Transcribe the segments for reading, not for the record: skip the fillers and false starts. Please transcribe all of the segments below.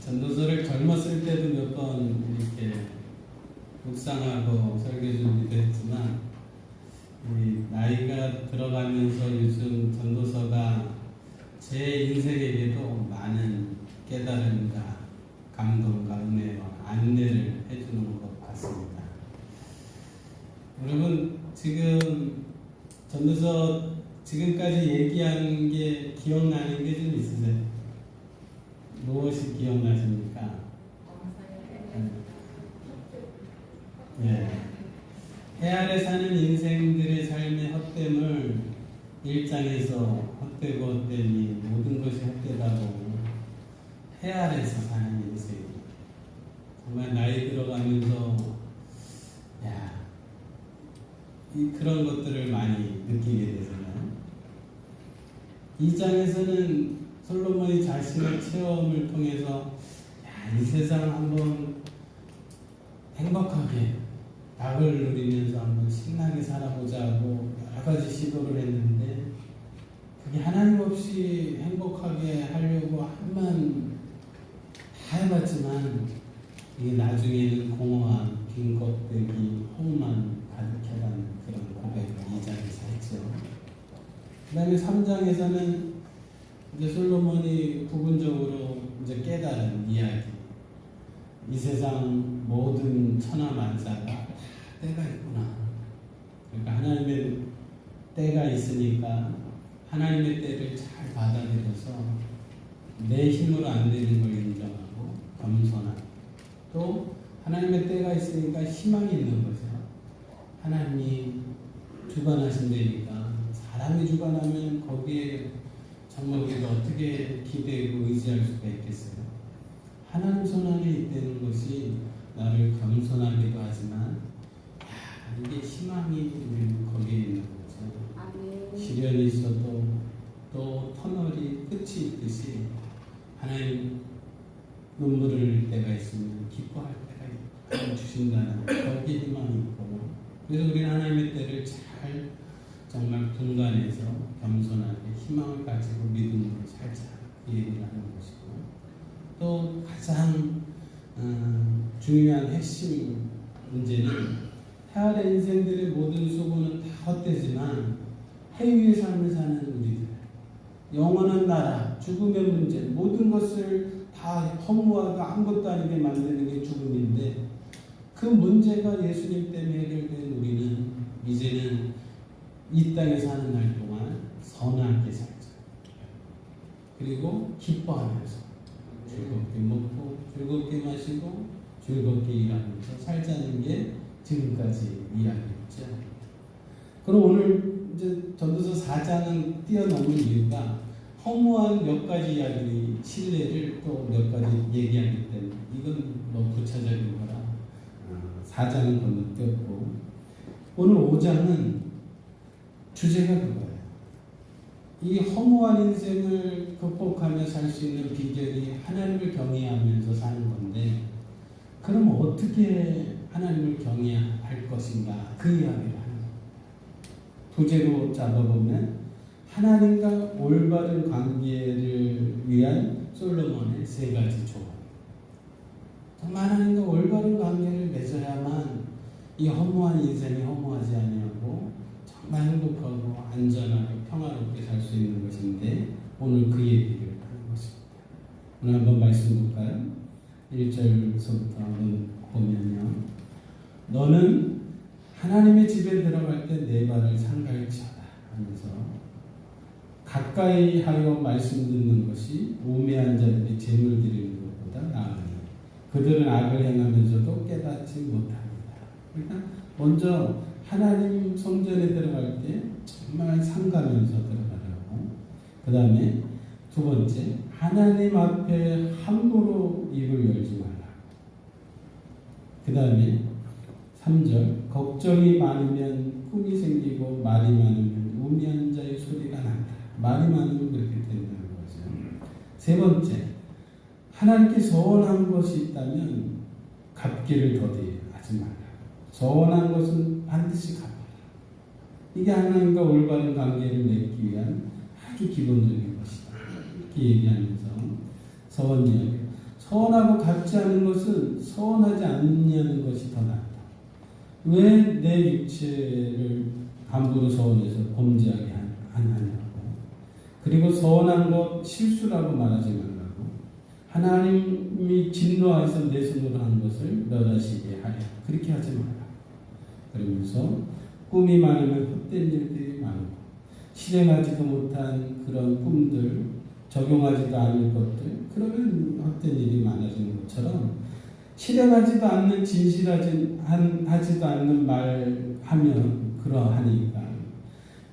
전도서를 젊었을 때도 몇 번 이렇게 묵상하고 설교 준비도 했지만 나이가 들어가면서 요즘 전도서가 제 인생에게도 많은 깨달음과 감동과 은혜와 안내를 해주는 것 같습니다. 여러분 지금 전도서 지금까지 얘기한 게 기억나는 게 좀 있으세요? 무엇이 기억나십니까? 네. 해 아래 사는 인생들의 삶의 헛됨을 1장에서 헛되고 헛되니 모든 것이 헛되다고 해 아래서 사는 인생 정말 나이 들어가면서 그런 것들을 많이 느끼게 되잖아요. 2장에서는 솔로몬이 자신의 체험을 통해서 이 세상 한번 행복하게 낙을 누리면서 한번 신나게 살아보자 하고 여러 가지 시도를 했는데 그게 하나님 없이 행복하게 하려고 한번 다 해봤지만 이게 나중에는 공허한 빈 껍데기 흙만 가득해가는 그런 고백을 2장에서 했죠. 그 다음에 3장에서는 이제 솔로몬이 부분적으로 이제 깨달은 이야기. 이 세상 모든 천하만사가 다 때가 있구나. 그러니까 하나님의 때가 있으니까 하나님의 때를 잘 받아들여서 내 힘으로 안 되는 걸 인정하고 겸손하고 또 하나님의 때가 있으니까 희망이 있는 거죠. 하나님이 주관하신다니까 사람이 주관하면 거기에 정말 우리가 어떻게 기대고 의지할 수가 있겠어요? 하나님 손 안에 있다는 것이 나를 겸손하기도 하지만 이게 희망이 거기에 있는 거죠. 시련이 있어도 또 터널이 끝이 있듯이 하나님 눈물을 흘릴 때가 있으면 기뻐할 때가 주신다는 거기에 희망이 있고 그래서 우리는 하나님의 때를 잘 정말 분간해서 겸손하게 희망을 가지고 믿음으로 살자 이 얘기를 하는 것이고 또 가장 중요한 핵심 문제는 해 아래 인생들의 모든 수고는 다 헛되지만 해 위의 삶을 사는 우리들 영원한 나라, 죽음의 문제 모든 것을 다 허무하고 아무것도 아니게 만드는 게 죽음인데 그 문제가 예수님 때문에 해결된 우리는 이제는 이 땅에 사는 날 동안 선하게 살자. 그리고 기뻐하면서 즐겁게 먹고 즐겁게 마시고 즐겁게 일하면서 살자는 게 지금까지 이야기였죠. 그럼 오늘 이제 전도서 4장은 뛰어넘은 이유가 허무한 몇 가지 이야기 신뢰를 또 몇 가지 얘기하기 때문에 이건 뭐 부차적인 거라 4장은 건너뛰었고 오늘 5장은 주제가 그거예요. 이 허무한 인생을 극복하며 살 수 있는 비결이 하나님을 경외하면서 사는 건데 그럼 어떻게 하나님을 경외할 것인가 그 이야기를 하는 거예요. 부제로 잡아보면 하나님과 올바른 관계를 위한 솔로몬의 3가지 조언. 정말 하나님과 올바른 관계를 맺어야만 이 허무한 인생이 허무하지 아니하고 정말 행복하고 안전하게 평화롭게 살 수 있는 것인데 오늘 그 얘기를 하는 것입니다. 오늘 한번 말씀 볼까요? 1절부터 한번 보면요. 너는 하나님의 집에 들어갈 때 내 발을 상가에 쳐라 하면서 가까이 하여 말씀 듣는 것이 우매한 자들이 재물 드리는 것보다 나으니 그들은 악을 행하면서도 깨닫지 못합니다. 그러니까 먼저 하나님 성전에 들어갈 때 정말 상가면서 들어가라고. 그 다음에 2번째 하나님 앞에 함부로 입을 열지 말라. 그 다음에 3절 걱정이 많으면 꿈이 생기고 말이 많으면 우매한 자의 소리가 난다. 말이 많으면 그렇게 된다는 거죠. 3번째 하나님께 서원한 것이 있다면 갚기를 더디하지 말라. 서원한 것은 반드시 갚아라. 이게 하나님과 올바른 관계를 맺기 위한 아주 기본적인 것이다. 이렇게 얘기하면서 서원 이야기. 서운하고 같지 않은 것은 서운하지 않느냐는 것이 더 낫다. 왜 내 육체를 함부로 서운해서 범죄하게 하냐고. 그리고 서운한 것 실수라고 말하지 말라고. 하나님이 진노하셔서 내 손으로 한 것을 멸하시게 하려. 그렇게 하지 마라. 그러면서 꿈이 많으면 헛된 일들이 많고 실행하지도 못한 그런 꿈들, 적용하지도 않을 것들, 그러면 헛된 일이 많아지는 것처럼 실행하지도 않는 하지도 않는 말 하면 그러하니까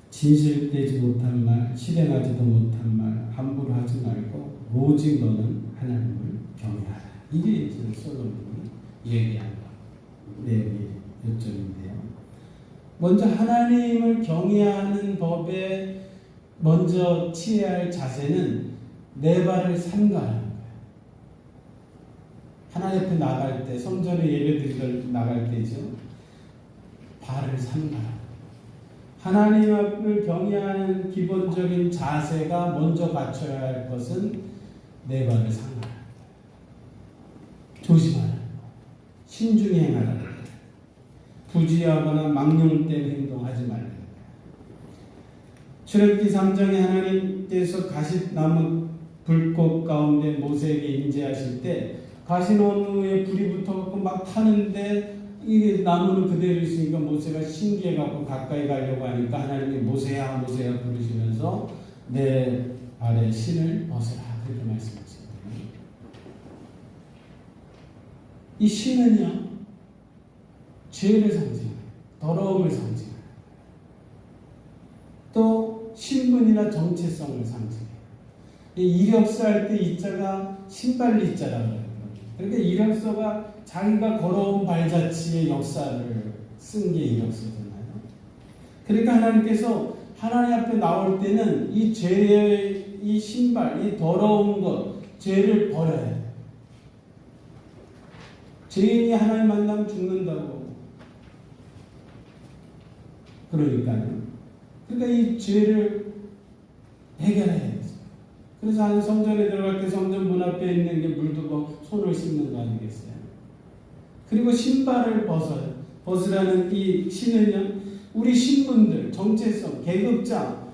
진실되지 못한 말, 실행하지도 못한 말 함부로 하지 말고 오직 너는 하나님을 경외하라. 이게 이제 솔로몬이 얘기한 내용의 요점인데요. 먼저 하나님을 경외하는 법에 먼저 취해야 할 자세는 내 발을 삼가라는 거예요. 하나님 앞에 나갈 때, 성전에 예배드리러 나갈 때죠. 발을 삼가라. 하나님 앞을 경외하는 기본적인 자세가 먼저 갖춰야 할 것은 내 발을 삼가라. 조심하라. 신중히 행하라. 부지하거나 망령된 행동하지 말라. 출애굽기 3장에 하나님께서 가시나무 불꽃 가운데 모세에게 임재하실 때 가시나무에 불이 붙어갖고 막 타는데 이게 나무는 그대로 있으니까 모세가 신기해갖고 가까이 가려고 하니까 하나님이 모세야 모세야 부르시면서 내 발에 신을 벗으라 그렇게 말씀하셨거든요. 이 신은요 죄를 상징해요. 더러움을 상징해요. 또 신분이나 정체성을 상징해요. 이력서 할 때 이자가 신발 이자라고 해요. 그러니까 이력서가 자기가 걸어온 발자취의 역사를 쓴 게 이력서잖아요. 그러니까 하나님께서 하나님 앞에 나올 때는 이 죄의 이 신발, 이 더러운 것, 죄를 버려야 해요. 죄인이 하나님 만나면 죽는다고. 그러니까요. 그러니까 이 죄를 해결해야 돼요. 그래서 한 성전에 들어갈 때 성전 문 앞에 있는 게 물두고 손을 씻는 거 아니겠어요? 그리고 신발을 벗으라는 이 신은요, 우리 신분들, 정체성, 계급장,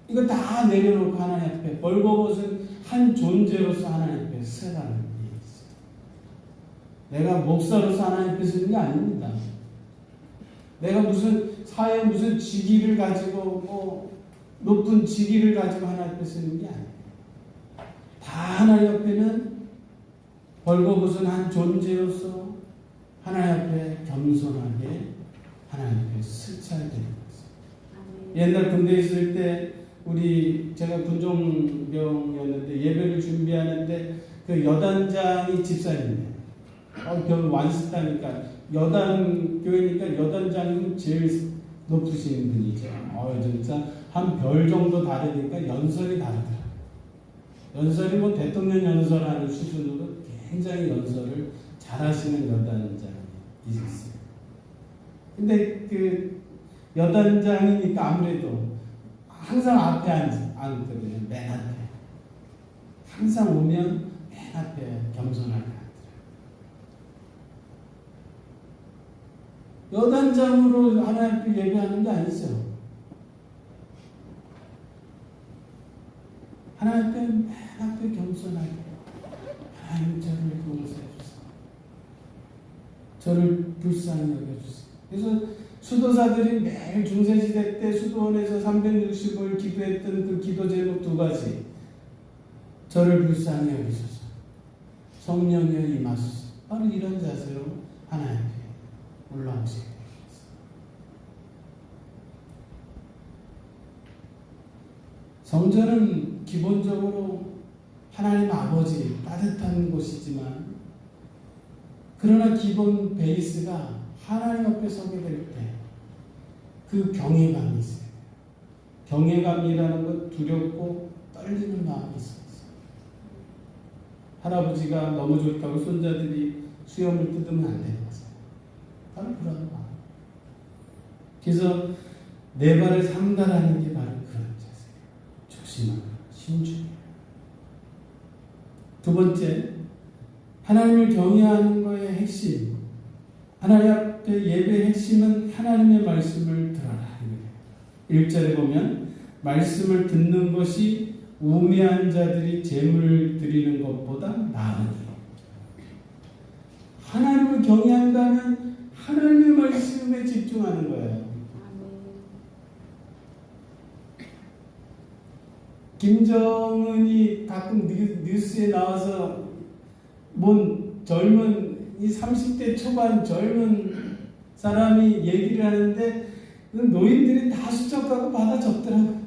이거 다 내려놓고 하나님 앞에 벌거벗은 한 존재로서 하나님 앞에 서라는 게 있어요. 내가 목사로서 하나님 앞에 서는 게 아닙니다. 내가 무슨 사회 무슨 직위를 가지고 뭐 높은 직위를 가지고 하나님 앞에 서는 게 아니에요. 다 하나님 앞에는 벌거벗은 한 존재로서 하나님 앞에 겸손하게 하나님 앞에 서쳐야 되는 거죠. 옛날 군대에 있을 때 제가 군종병이었는데 예배를 준비하는데 그 여단장이 집사님이에요. 겨우 완스타니까 여단 교회니까 여단장은 제일 높으신 분이죠. 진짜 한 별 정도 다르니까 연설이 다르더라고요. 연설이 뭐 대통령 연설하는 수준으로 굉장히 연설을 잘하시는 여단장이 있었어요. 근데 그 여단장이니까 아무래도 항상 앞에 앉거든요. 맨 앞에. 항상 오면 맨 앞에 겸손하게 앉더라고요. 여단장으로 하나님 앞에 예배하는 게 아니죠. 하나님 앞에 맨 앞에 겸손하게 하나님 저를 용서해 주세요. 저를 불쌍히 여겨주세요. 그래서 수도사들이 매일 중세시대 때 수도원에서 360을 기도했던 그 기도 제목 2가지. 저를 불쌍히 여기소서. 성령이여 임하소서. 바로 이런 자세로 하나님 앞에 올라오시게 됩니다. 성전은 기본적으로 하나님 아버지 따뜻한 곳이지만 그러나 기본 베이스가 하나님 앞에 서게 될 때 그 경외감이 있어요. 경외감이라는 건 두렵고 떨리는 마음이 있어요. 할아버지가 너무 좋다고 손자들이 수염을 뜯으면 안 되는 거죠. 바로 그런 마음. 그래서 내 발을 삼가라는 게 바로 그런 자세예요. 조심하라, 신중해라. 두 번째, 하나님을 경외하는 것의 핵심, 하나님 앞에 예배의 핵심은 하나님의 말씀을 들어라. 1절에 보면 말씀을 듣는 것이 우매한 자들이 제물을 드리는 것보다 나으니. 하나님을 경외한다면 하나님의 말씀에 집중하는 거예요. 김정은이 가끔 뉴스에 나와서 뭔 젊은 이 30대 초반 젊은 사람이 얘기를 하는데 노인들이 다 수첩하고 받아 적더라고요.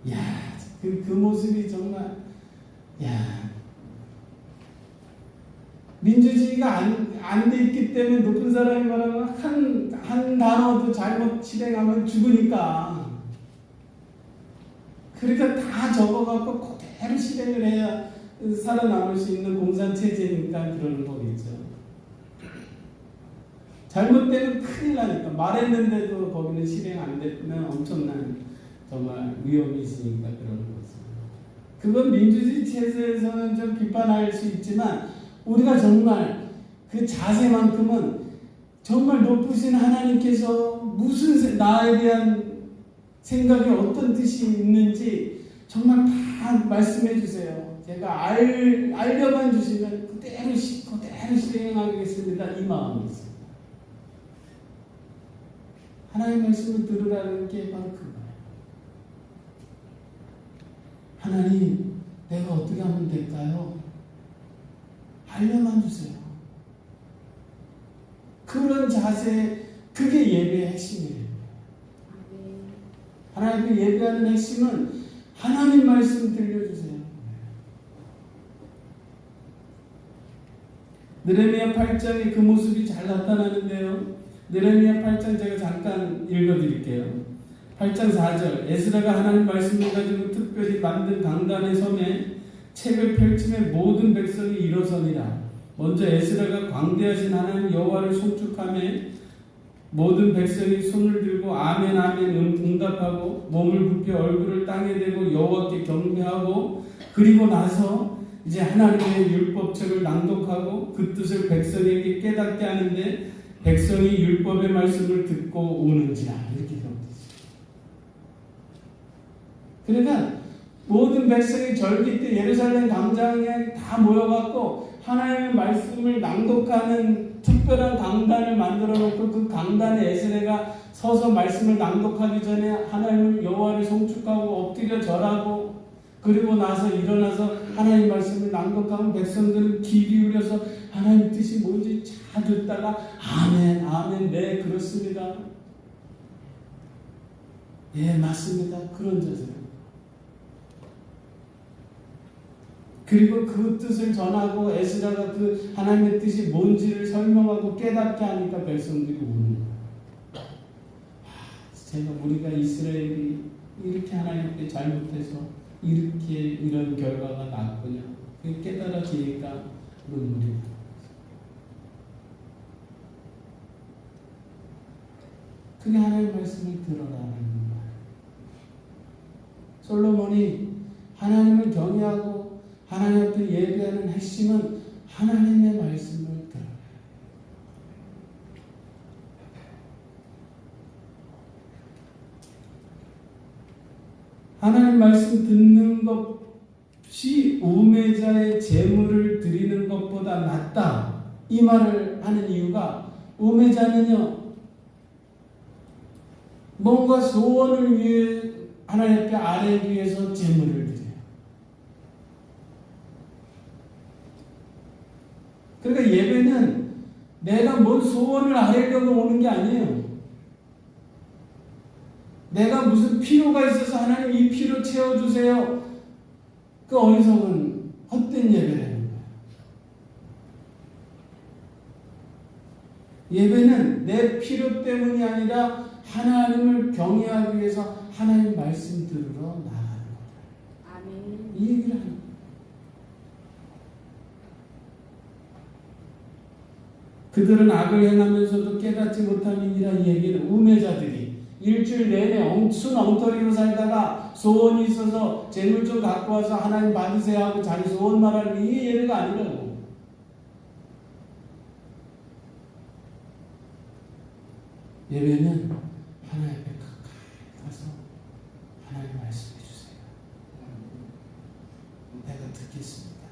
야, 그 모습이 정말, 야, 민주주의가 안 돼 있기 때문에 높은 사람이 말하면 한 단어도 잘못 실행하면 죽으니까. 그러니까 다 적어갖고 그대로 실행을 해야 살아남을 수 있는 공산체제니까 그러는 거겠죠. 잘못되면 큰일 나니까. 말했는데도 거기는 실행 안 되면 엄청난 정말 위험이 있으니까 그러는 거죠. 그건 민주주의 체제에서는 좀 비판할 수 있지만 우리가 정말 그 자세만큼은 정말 높으신 하나님께서 무슨 나에 대한 생각이 어떤 뜻이 있는지 정말 다 말씀해 주세요. 제가 알려만 주시면 그대로 실행하겠습니다. 이 마음이 있습니다. 하나님 말씀을 들으라는 게 바로 그거예요. 하나님, 내가 어떻게 하면 될까요? 알려만 주세요. 그런 자세, 그게 예배의 핵심이에요. 하나님을 예배하는 핵심은 하나님 말씀 들려주세요. 느헤미야 8장에 그 모습이 잘 나타나는데요. 느헤미야 8장 제가 잠깐 읽어드릴게요. 8장 4절 에스라가 하나님 말씀을 가지고 특별히 만든 강단의 섬에 책을 펼침에 모든 백성이 일어서니라. 먼저 에스라가 광대하신 하나님 여호와를 송축하며 모든 백성이 손을 들고 아멘 아멘 응답하고 몸을 굽혀 얼굴을 땅에 대고 여호와께 경배하고 그리고 나서 이제 하나님의 율법책을 낭독하고 그 뜻을 백성에게 깨닫게 하는데 백성이 율법의 말씀을 듣고 우는지라 이렇게 되었습니다. 그러니까 모든 백성이 절기 때 예루살렘 광장에 다 모여갖고 하나님의 말씀을 낭독하는 특별한 강단을 만들어 놓고 그 강단에 에스라가 서서 말씀을 낭독하기 전에 하나님을 여호와를 송축하고 엎드려 절하고 그리고 나서 일어나서 하나님 말씀을 낭독하면 백성들은 귀 기울여서 하나님 뜻이 뭔지 잘 듣다가 아멘 아멘 네 그렇습니다. 예 맞습니다. 그런 자세요. 그리고 그 뜻을 전하고 에스라가 그 하나님의 뜻이 뭔지를 설명하고 깨닫게 하니까 백성들이 우는 거예요. 제가 우리가 이스라엘이 이렇게 하나님께 잘못해서 이렇게 이런 결과가 났구나. 그게 깨달아지니까 눈물이 나요. 그게 하나님의 말씀을 들어라는 거예요. 솔로몬이 하나님을 경외하고 하나님 앞에 예배하는 핵심은 하나님의 말씀을 들어요. 하나님 말씀 듣는 것이 우매자의 제물을 드리는 것보다 낫다. 이 말을 하는 이유가 우매자는요. 뭔가 소원을 위해 하나님 앞에 아뢰기 위해서 제물을 드려요. 그러니까 예배는 내가 뭔 소원을 아뢰려고 오는 게 아니에요. 내가 무슨 필요가 있어서 하나님 이 필요 채워주세요. 그 어리석은 헛된 예배라는 거예요. 예배는 내 필요 때문이 아니라 하나님을 경외하기 위해서 하나님 말씀 들으러 나가는 거예요. 아멘. 이 얘기를 하는 거예요. 그들은 악을 행하면서도 깨닫지 못함이니라. 이 얘기는 우매자들이 일주일 내내 순 엉터리로 살다가 소원이 있어서 재물 좀 갖고 와서 하나님 받으세요 하고 자기 소원 말하는 이게 예배가 아니라고. 예배는 하나님 앞에 가까이 가서 하나님 말씀해 주세요. 내가 듣겠습니다.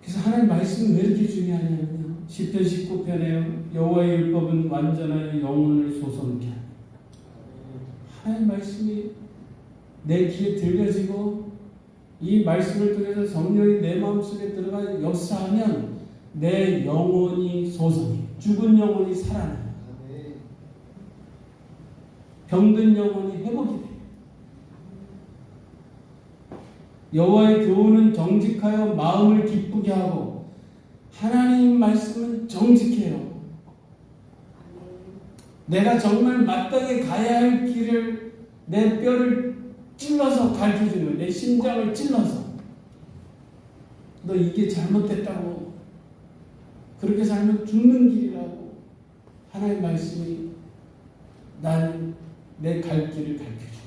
그래서 하나님 말씀은 왜 이렇게 중요하냐면요. 시편 19편에 여호와의 율법은 완전하여 영혼을 솟아오게 하니 하나님 말씀이 내 귀에 들려지고 이 말씀을 통해서 성령이 내 마음속에 들어가 역사하면 내 영혼이 솟아니 죽은 영혼이 살아나요. 병든 영혼이 회복이 돼요. 여호와의 교훈은 정직하여 마음을 기쁘게 하고 하나님 말씀은 정직해요. 내가 정말 마땅히 가야 할 길을 내 뼈를 찔러서 가르쳐주는 거예요. 내 심장을 찔러서 너 이게 잘못됐다고 그렇게 살면 죽는 길이라고 하나님 말씀이 난 내 갈 길을 가르쳐줘.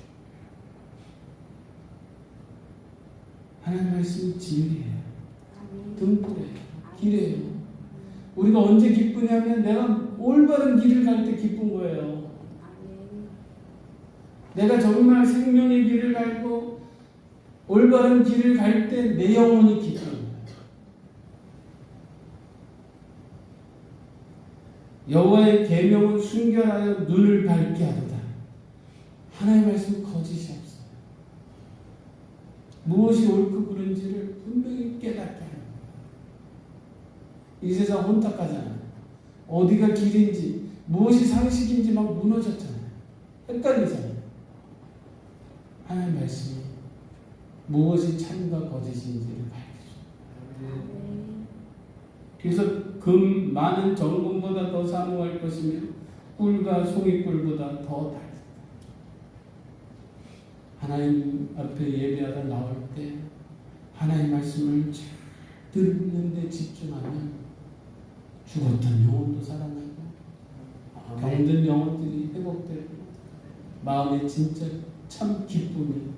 하나님 말씀이 진리예요. 등불이에요. 길이에요. 우리가 언제 기쁘냐면 내가 올바른 길을 갈 때 기쁜 거예요. 내가 정말 생명의 길을 갈고 올바른 길을 갈 때 내 영혼이 기뻐요. 여호와의 계명은 순결하여 눈을 밝게 하도다. 하나님의 말씀은 거짓이 없어요. 무엇이 옳고 그른지를 분명히 깨닫게 하는 거예요. 이 세상 혼탁하잖아요. 어디가 길인지 무엇이 상식인지 막 무너졌잖아요. 헷갈리잖아요. 하나님의 말씀이 무엇이 참과 거짓인지를 밝혀줘요. 그래서 금 많은 정금보다 더 사모할 것이며 꿀과 송이꿀보다 더 달다. 하나님 앞에 예배하다 나올 때 하나님 말씀을 잘 듣는 데 집중하면 죽었던 영혼도 살아나고 병든 영혼들이 회복되고 마음에 진짜 참 기쁨이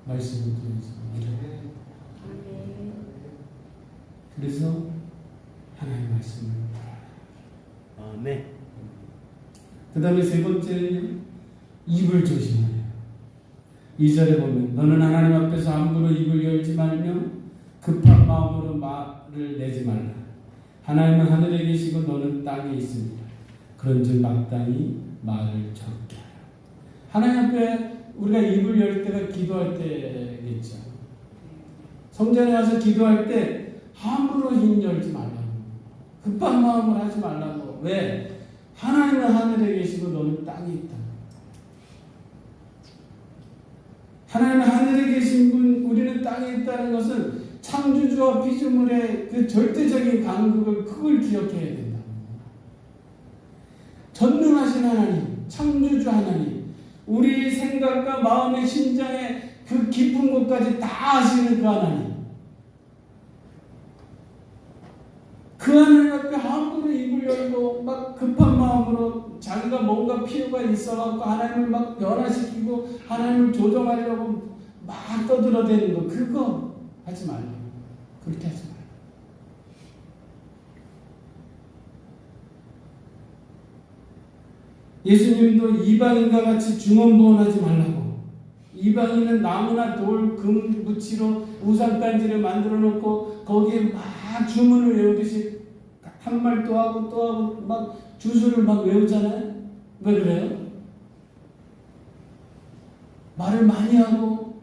말씀을 통해서 일어나요. 그래서 하나님 말씀을 네. 그 다음에 세 번째는 입을 조심하라. 2절에 보면 너는 하나님 앞에서 함부로 입을 열지 말며 급한 마음으로 말을 내지 말라. 하나님은 하늘에 계시고 너는 땅에 있습니다. 그런즉 마땅히 말을 적게 하라. 하나님 앞에 우리가 입을 열 때가 기도할 때겠죠. 성전에 와서 기도할 때 함부로 입 열지 말라고. 급한 마음을 하지 말라고. 왜? 하나님은 하늘에 계시고 너는 땅에 있다. 하나님은 하늘에 계신 분, 우리는 땅에 있다는 것은 창조주와 피조물의 그 절대적인 간극을 그걸 기억해야 된다. 전능하신 하나님, 창조주 하나님, 우리 생각과 마음의 심장의 그 깊은 곳까지 다 아시는 그 하나님. 그 하나님 앞에 함부로 입을 열고 막 급한 마음으로 자기가 뭔가 필요가 있어갖고 하나님을 막 변화시키고 하나님을 조정하려고 막 떠들어대는 거 그거 하지 말라고. 그렇게 하지 말라고. 예수님도 이방인과 같이 중언부언하지 말라고. 이방인은 나무나 돌, 금, 무치로 우상단지를 만들어 놓고 거기에 막 주문을 외우듯이 한 말 또 하고 또 하고 막 주술을 막 외우잖아요. 왜 그래요? 말을 많이 하고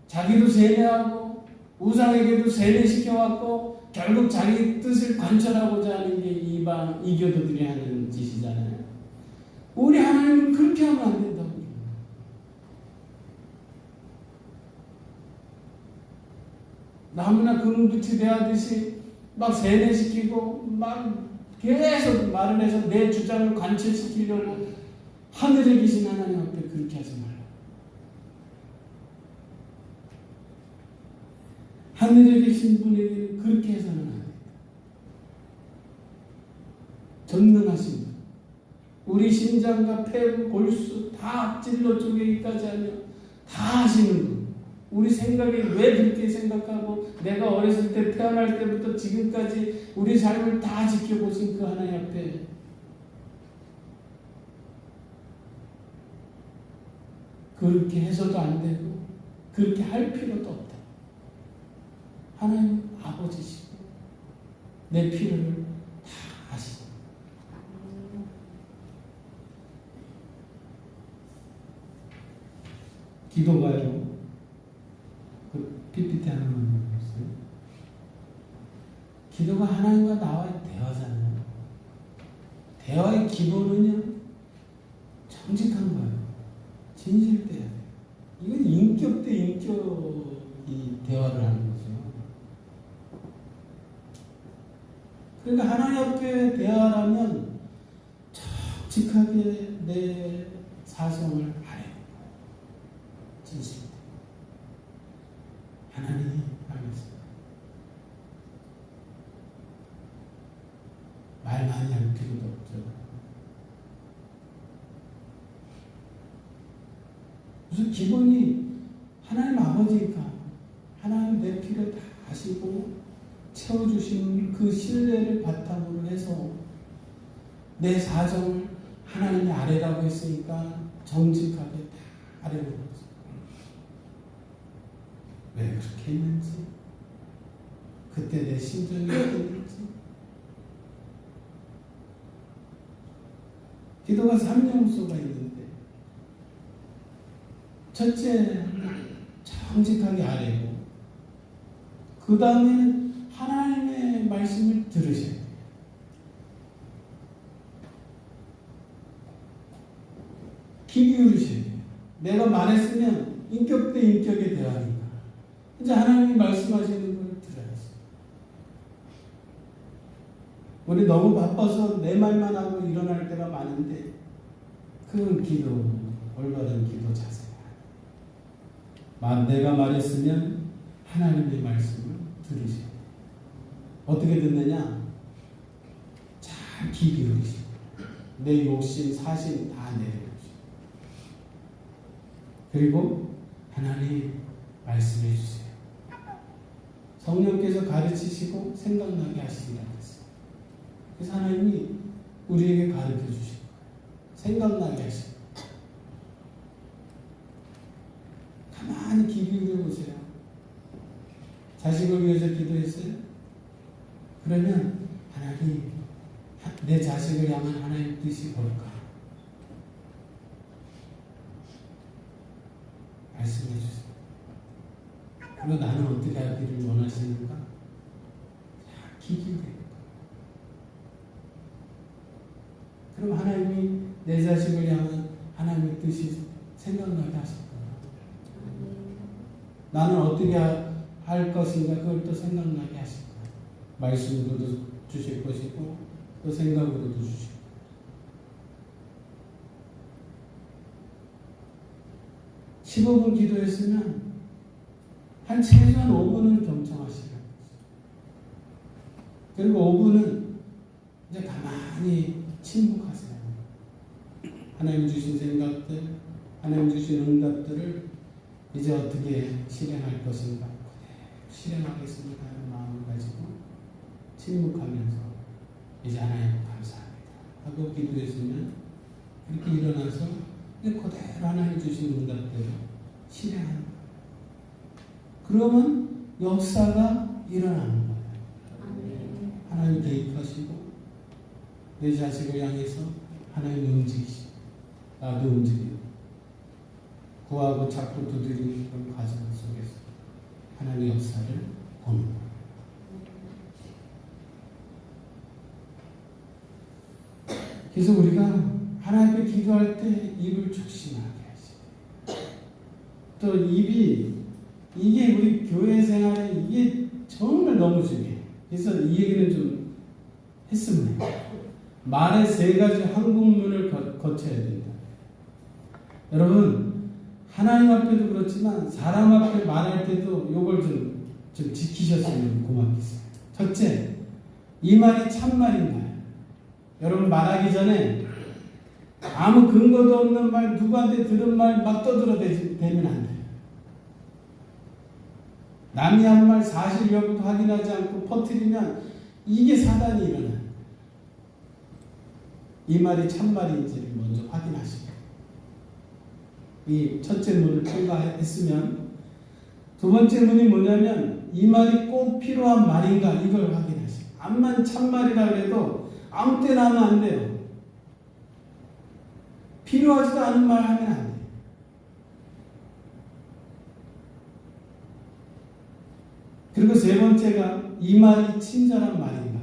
자기도 세뇌하고 우상에게도 세뇌시켜왔고 결국 자기 뜻을 관철하고자 하는 게 이방 이교도들이 하는 짓이잖아요. 우리 하나님은 그렇게 하면 안 된다고. 나무나 금붙이 대하듯이 막 세뇌시키고 막 계속 말을 해서 내 주장을 관철시키려고 하늘에 계신 하나님 앞에 그렇게 하지 말라. 하늘에 계신 분에게 그렇게 해서는 안 된다. 전능하신 분. 우리 심장과 폐부, 골수 다 찔러 쪼개기까지 하며 다 하시는 분. 우리 생각이 왜 그렇게 생각하고 내가 어렸을 때 태어날 때부터 지금까지 우리 삶을 다 지켜보신 그 하나님 앞에 그렇게 해서도 안 되고 그렇게 할 필요도 없다. 하나님 아버지시고 내 필요를 다 아시고 기도가요. 그 PPT 하나만 보세요. 기도가 하나님과 나와의 대화잖아요. 대화의 기본은요, 정직한 거예요. 진실돼야 돼요. 이건 인격 대 인격이 대화를 하는 거죠. 그러니까 하나님 앞에 대화라면 정직하게 내 사정을 아뢰는 거예요. 진실돼. 하나님 알겠습니다. 말 많이 할 필요도 없죠. 무슨 기본이 하나님 아버지니까 하나님 내 필요 다 아시고 채워주시는 그 신뢰를 바탕으로 해서 내 사정을 하나님이 아뢰라고 했으니까 정직하게 다 아뢰는 거죠. 왜 그렇게 했는지, 그때 내 심정이 어땠는지. 기도가 3요소가 있는데, 첫째, 정직하게 아뢰고, 그 다음에는 하나님의 말씀을 들으셔야 돼요. 귀 기울이셔야 돼요. 내가 말했으면 인격 대 인격의 대화니까. 이제 하나님이 말씀하시는 걸 들어야지. 우리 너무 바빠서 내 말만 하고 일어날 때가 많은데, 그건 기도, 올바른 기도 자세가 아니에요. 내가 말했으면 하나님의 말씀을 들으셔야 돼요. 어떻게 듣느냐? 잘 귀 기울이시고 내 욕심, 사심 다 내려놓으시고, 그리고 하나님 말씀해 주세요. 성령께서 가르치시고 생각나게 하시리라 했어요. 그래서 하나님이 우리에게 가르쳐 주시고 생각나게 하시고, 가만히 귀 기울여 보세요. 자식을 위해서 기도했어요? 그러면 하나님, 내 자식을 향한 하나님 뜻이 뭘까? 말씀해 주세요. 그리고 나는 어떻게 하기를 원하시는가? 귀 기울여. 그럼 하나님이 내 자식을 향한 하나님의 뜻이 생각나게 하실 거예요. 나는 어떻게 할 것인가? 그걸 또 생각나게 하실 거예요. 말씀으로도 주실 것이고 또 생각으로도 주실 거예요. (15분) 기도했으면 한 최소한 5분은 경청하시라고 했어요. 그리고 5분은 이제 가만히 침묵하세요. 하나님 주신 생각들, 하나님 주신 응답들을 이제 어떻게 실행할 것인가, 실행하겠습니다 하는 마음을 가지고 침묵하면서 이제 하나님 감사합니다 하고 기도했으면, 그렇게 일어나서 그대로 하나님 주신 응답대로 실행하는 거예요. 그러면 역사가 일어나는 거예요. 하나님 개입하시고 내 자식을 향해서 하나님 움직이시고 나도 움직이고 구하고 찾고 두드리는 그런 과정 속에서 하나님의 역사를 보는 거예요. 그래서 우리가 하나님 앞에 기도할 때 입을 조심하게 하시고, 또 입이, 이게 우리 교회 생활에 이게 정말 너무 중요해요. 그래서 이 얘기는 좀 했습니다. 말의 3가지 한국문을 거쳐야 된다. 여러분, 하나님 앞에도 그렇지만 사람 앞에 말할 때도 이걸 좀 지키셨으면 고맙겠어요. 첫째, 이 말이 참말인가요? 여러분 말하기 전에 아무 근거도 없는 말, 누구한테 들은 말 막 떠들어대면 안 돼요. 남이 한 말 사실 여부도 확인하지 않고 퍼뜨리면 이게 사단이 일어나요. 이 말이 참말인지를 먼저 확인하시고, 이 첫째 문을 통과했으면 두 번째 문이 뭐냐면 이 말이 꼭 필요한 말인가 이걸 확인하시고, 암만 참말이라 그래도 아무 때나 하면 안 돼요. 필요하지도 않은 말 하면 안 돼요. 그리고 세 번째가 이 말이 친절한 말인가.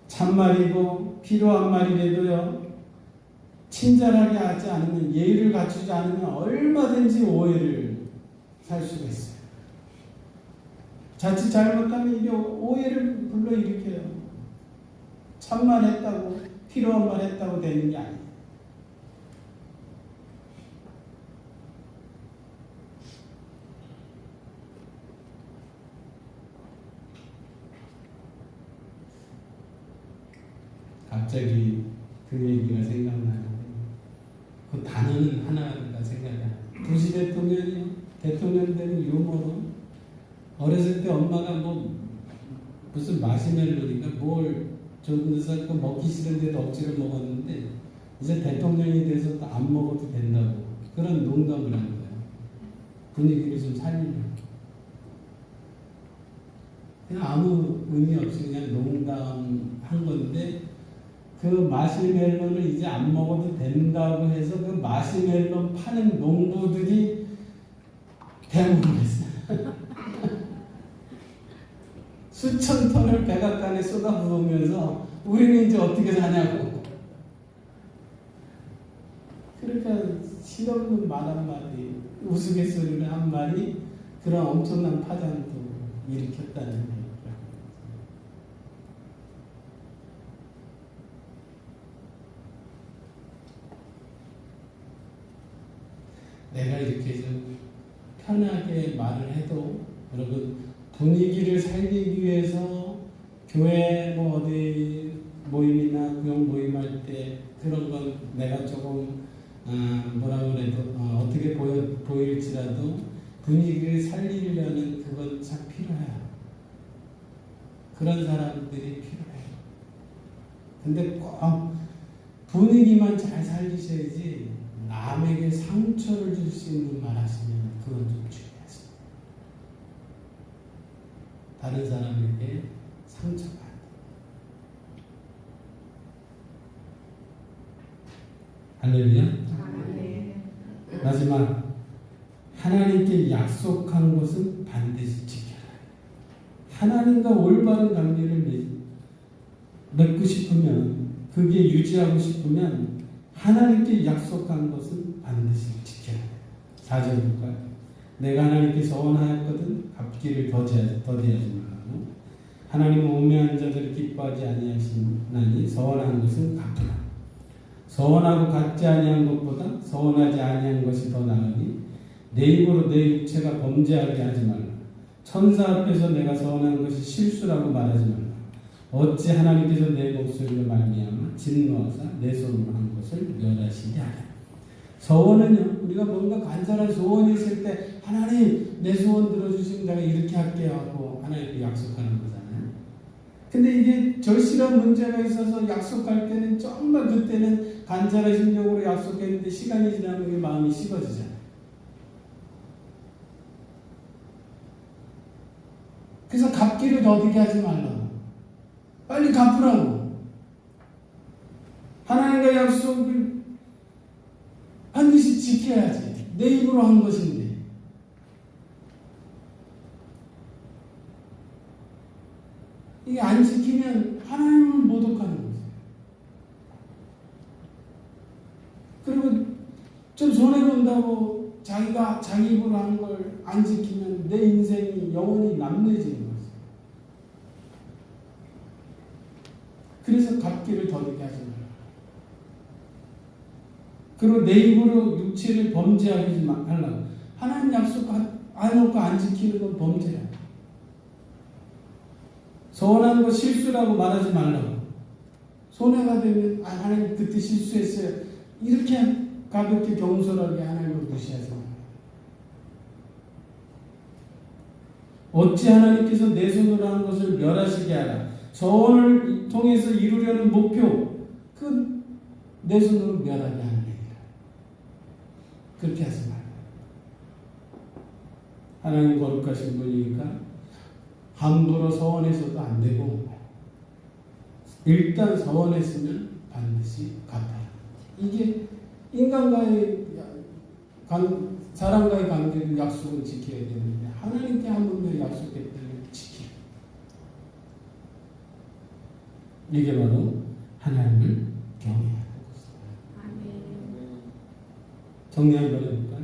참말이고 필요한 말이라도요, 친절하게 하지 않으면, 예의를 갖추지 않으면 얼마든지 오해를 살 수가 있어요. 자칫 잘못하면 이게 오해를 불러일으켜요. 참말했다고, 필요한 말 했다고 되는 게 아니에요. 갑자기 그 얘기가 생각나는데, 그 단어는 하나가 생각이 안 나요. 부시 대통령이, 대통령 되는 유머로 어렸을 때 엄마가 무슨 마시멜로니까 뭘 줘서 먹기 싫은데도 억지로 먹었는데, 이제 대통령이 돼서 또 안 먹어도 된다고 그런 농담을 한 거예요. 분위기를 좀 살리려고. 그냥 아무 의미 없이 그냥 농담한 건데, 그 마시멜로를 이제 안 먹어도 된다고 해서 그 마시멜로 파는 농부들이 대응을 했어요. 수천 톤을 백악관에 쏟아부으면서 우리는 이제 어떻게 사냐고. 그러니까 실없는 말 한마디, 우스갯소리를 한 말이 그런 엄청난 파장도 일으켰다는 거예요. 내가 이렇게 좀 편하게 말을 해도, 여러분 분위기를 살리기 위해서 교회 어디 모임이나 구역 모임할 때 그런 건 내가 조금 뭐라 그래도 어떻게 보일지라도 분위기를 살리려는 그건 참 필요해요. 그런 사람들이 필요해요. 근데 꼭 분위기만 잘 살리셔야지, 남에게 상처를 줄 수 있는 말 하시면 그건 좀 주의하세요. 다른 사람에게 상처가 안 돼요. 할렐루야. 마지막, 하나님께 약속한 것은 반드시 지켜라. 하나님과 올바른 관계를 맺고 싶으면, 그게 유지하고 싶으면 하나님께 약속한 것은 반드시 지켜라. 4절 볼까요? 내가 하나님께 서원하였거든 갚기를 더디하지 말라고. 하나님은 우매한 자들을 기뻐하지 아니하시나니 서원한 것은 갚으라. 서원하고 갚지 아니한 것보다 서원하지 아니한 것이 더 나으니 내 입으로 내 육체가 범죄하게 하지 말라. 천사 앞에서 내가 서원하는 것이 실수라고 말하지 말라. 어찌 하나님께서 내 목소리로 말미암아 진노하사 내 손으로 한 것을 멸하시게 하랴. 서원은요, 우리가 뭔가 간절한 소원이 있을 때 하나님 내 소원 들어주시면 내가 이렇게 할게요 하고 하나님께 약속하는 거잖아요. 근데 이게 절실한 문제가 있어서 약속할 때는 정말 그때는 간절한 심정으로 약속했는데 시간이 지나면 그 마음이 식어지잖아요. 그래서 갚기를 더디게 하지 말라고. 빨리 갚으라고. 하나님과 약속을 반드시 지켜야지. 내 입으로 한 것인데. 이게 안 지키면 하나님을 모독하는 거죠. 그리고 좀 손해본다고 자기가 자기 입으로 한 걸 안 지키면 내 인생이 영원히 남루해지는 거죠. 그래서 갚기를 더디게 하지 말라. 그리고 내 입으로 육체를 범죄하지 말라고. 하나님 약속 안 놓고 안 지키는 건 범죄야. 서원한 거 실수라고 말하지 말라고. 손해가 되면 하나님 그때 실수했어요. 이렇게 가볍게 경솔하게 하나님을 무시하지 마라. 어찌 하나님께서 내 손으로 한 것을 멸하시게 하라. 서원을 통해서 이루려는 목표, 그 내 손으로 멸하게 하는 일이라. 그렇게 하지 마라. 하나님 거룩하신 분이니까 함부로 서원해서도 안 되고, 일단 서원했으면 반드시 갚아라. 이게 인간과의 사람과의 관계를 약속을 지켜야 되는데, 하나님께 한 번도 약속했다면 지키라. 이게 바로 하나님을 경외하는 것입니다. 정리해 버릴까요?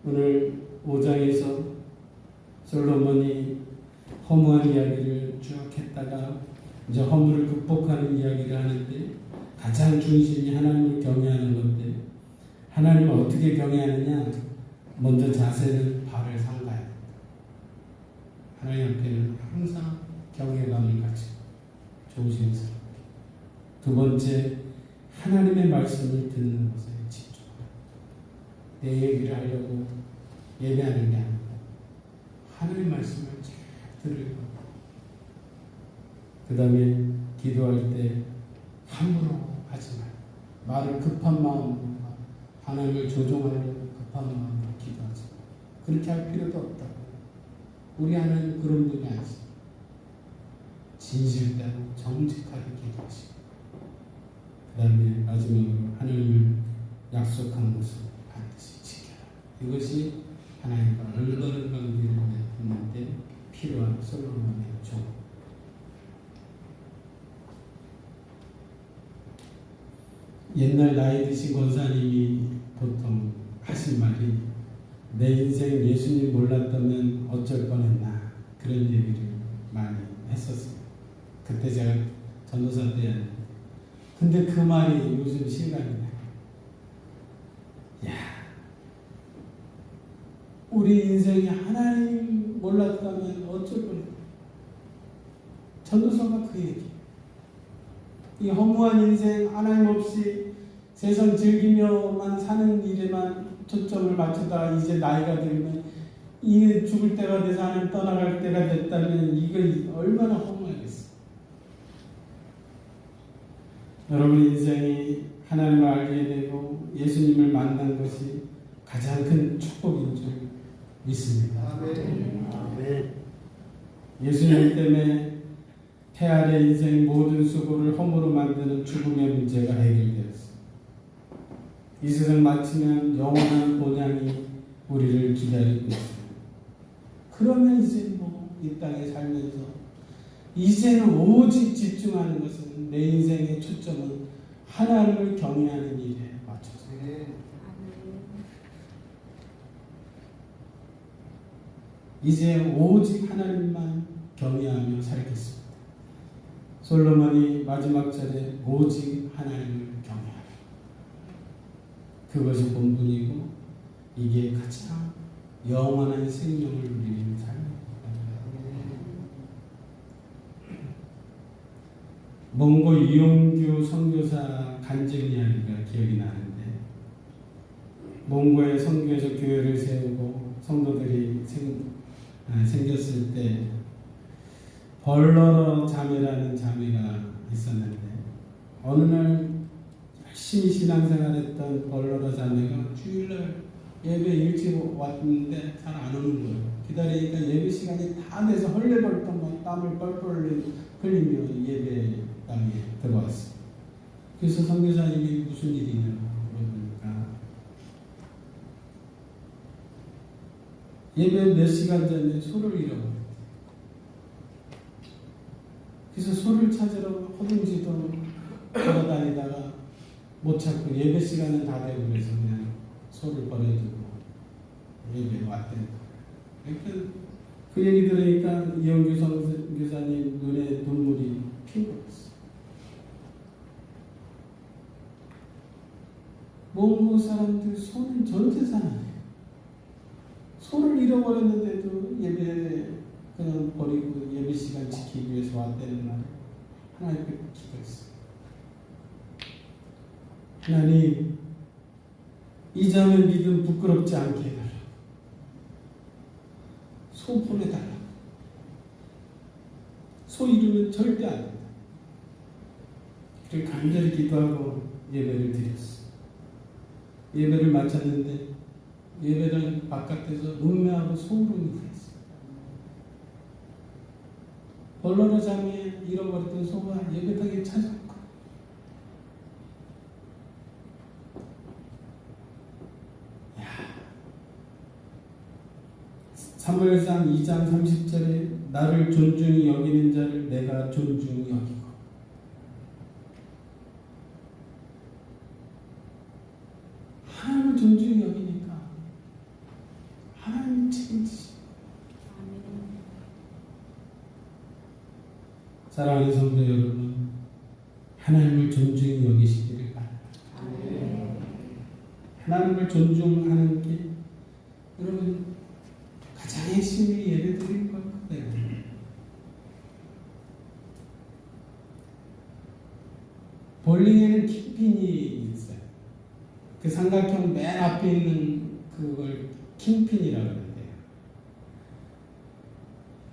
오늘 5장에서 솔로몬이 허무한 이야기를 쭉 했다가 이제 허물을 극복하는 이야기를 하는데, 가장 중심이 하나님을 경외하는 건데, 하나님을 어떻게 경외하느냐? 먼저 자세는 발을 삼가야 된다. 하나님 앞에는 항상 경외감을 가지고 조심스럽게. 두 번째, 하나님의 말씀을 듣는 것에 집중하라. 내 얘기를 하려고 예배하는 게 아니고 하나님의 말씀을 잘 들으려고. 그 다음에 기도할 때 함부로 하지 마라. 말을 급한 마음으로, 하나님을 조종하려고 급한 마음으로 기도하지 마라. 그렇게 할 필요도 없다고. 우리 하나님 그런 분이 아니지. 진실대로 정직하게 기도하시고, 그 다음에 마지막으로 하나님을 약속한 것을 반드시 지켜라. 이것이 하나님과 올바른 관계를 맺는데 필요한 솔로몬의 종. 옛날 나이 드신 권사님이 보통 하신 말이, 내 인생 예수님 몰랐다면 어쩔 뻔했나, 그런 얘기를 많이 했었어요. 그때 제가 전도사 때였는데, 근데 그 말이 요즘 실감이네. 야, 우리 인생이 하나님 몰랐다면 어쩔 뻔했나. 전도사가 그 얘기. 이 허무한 인생, 하나님 없이 세상 즐기며만 사는 일에만 초점을 맞추다가 이제 나이가 들면, 이게 죽을 때가 돼서 하나님 떠나갈 때가 됐다면 이거 얼마나 허무하겠어. 여러분 인생이 하나님을 알게 되고 예수님을 만난 것이 가장 큰 축복인 줄 믿습니다. 아멘. 예수님 때문에 태아의 인생 모든 수고를 허무로 만드는 죽음의 문제가 해결되었습니다. 이 세상 마치면 영원한 본향이 우리를 기다리고 있습니다. 그러면 이제 이 땅에 살면서 이제는 오직 집중하는 것은, 내 인생의 초점은 하나님을 경외하는 일에 맞춰서. 이제 오직 하나님만 경외하며 살겠습니다. 솔로몬이 마지막 절에 오직 하나님을 경외하라. 그것이 본분이고, 이게 가장 영원한 생명을 누리는 삶입니다. 몽고 이용규 선교사 간증 이야기가 기억이 나는데, 몽고의 선교에서 교회를 세우고 성도들이 생겼을 때 벌러러 자매라는 자매가 있었는데, 어느 날 열심히 신앙생활했던 벌러러 자매가 주일날 예배 일찍 왔는데 잘 안 오는 거예요. 기다리니까 예배 시간이 다 돼서 헐레벌떡 땀을 뻘뻘 흘리며 예배당에 들어왔어요. 그래서 선교사님이 무슨 일이냐고 물어보니까, 예배 몇 시간 전에 소를 잃어버렸대요. 그래서 소를 찾으러 허둥지둥 걸어다니다가 못 찾고, 예배 시간은 다 되고 그래서 그냥 소를 버려두고 예배에 왔대요. 그러니까 그 얘기 들으니까 이영규 선교사님 눈에 눈물이 핑거렸어요. 몽고 사람들 소는 전 재산 아니에요. 소를 잃어버렸는데도 예배 그냥 버리고 예배 시간 지키기 위해서 왔다는 말에 하나님께 기도했어요. 하나님, 이 자매 믿음 부끄럽지 않게 해달라고. 소 보내달라고. 소 이루면 절대 안 된다. 그리고 간절히 기도하고 예배를 드렸어. 예배를 마쳤는데 예배를 바깥에서 음매하고 소름이 그랬어. 벌러러 잠에 잃어버렸던 소가 예배당에 찾아온 거야. 사무엘상 2장 30절에 나를 존중히 여기는 자를 내가 존중히 여기고, 하나님을 존중히 여기니까 하나님을 책임지시. 사랑하는 성도 여러분, 하나님을 존중히 여기시기를 바랍니다. 하나님을 존중하는 게 여러분 가장 핵심이 예배드릴 것 같아요. 볼링에는 킹핀이 있어요. 그 삼각형 맨 앞에 있는 그걸 킹핀이라고 하는데요.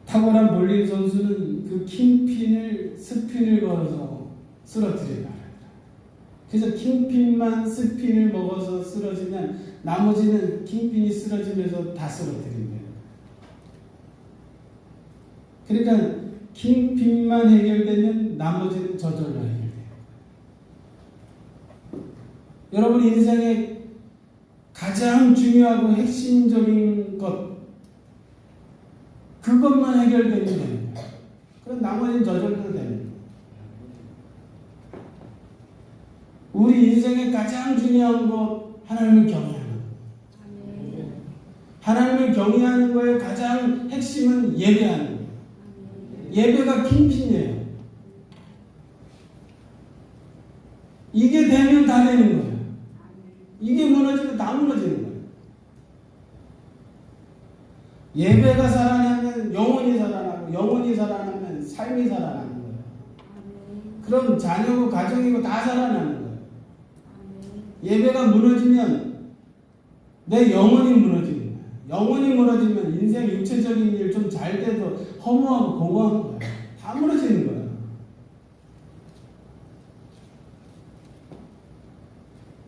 탁월한 볼링 선수는 그 킹핀을 스핀을 걸어서 쓰러뜨린다. 그래서 킹핀만 스핀을 먹어서 쓰러지면 나머지는 킹핀이 쓰러지면서 다 쓰러뜨린대요. 그러니까 킹핀만 해결되면 나머지는 저절로 해결돼요. 여러분 인생의 가장 중요하고 핵심적인 것, 그것만 해결되면 되는 거예요. 그럼 나머지는 저절로 되는 거예요. 우리 인생의 가장 중요한 것, 하나님을 경외하는 거예요. 하나님을 경외하는 거의 가장 핵심은 예배하는 거예요. 예배가 킹핀이에요. 이게 되면 다 되는 거예요. 이게 무너지면 다 무너지는 거예요. 예배가 살아나면 영혼이 살아나고, 영혼이 살아나면 삶이 살아나는 거예요. 그럼 자녀고 가정이고 다 살아나는 거예요. 예배가 무너지면 내 영혼이 무너지는 거예요. 영혼이 무너지면 인생 육체적인 일 좀 잘 돼도 허무하고 공허한 거예요. 다 무너지는 거예요.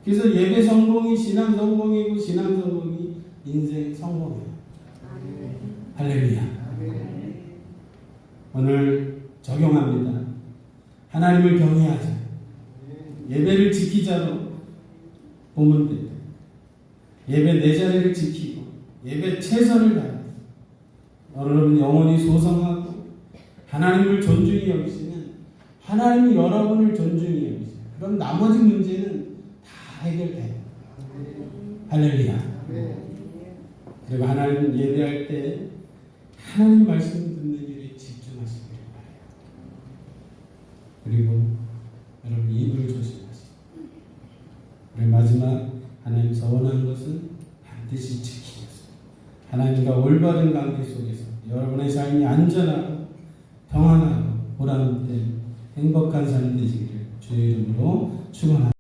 그래서 예배 성공이 신앙 성공이고, 신앙 성공이 인생 성공이에요. 할렐루야. 오늘 적용합니다. 하나님을 경외하자. 예배를 지키자로 보면 돼요. 예배 내 자리를 지키고 예배 최선을 다하고 여러분 영혼이 소성하고 하나님을 존중히 여기시면 하나님이 여러분을 존중히 여기세요. 그럼 나머지 문제는 다 해결돼요. 할렐루야. 그리고 하나님 예배할 때 하나님 말씀 듣는 일에 집중하시길 바라요. 그리고 여러분 입을 조심하시고, 그리고 마지막 하나님 원하는 것은 반드시 지키셔서 하나님과 올바른 관계 속에서 여러분의 삶이 안전하고 평안하고 보람된 행복한 삶이 되시기를 주의 이름으로 축원합니다.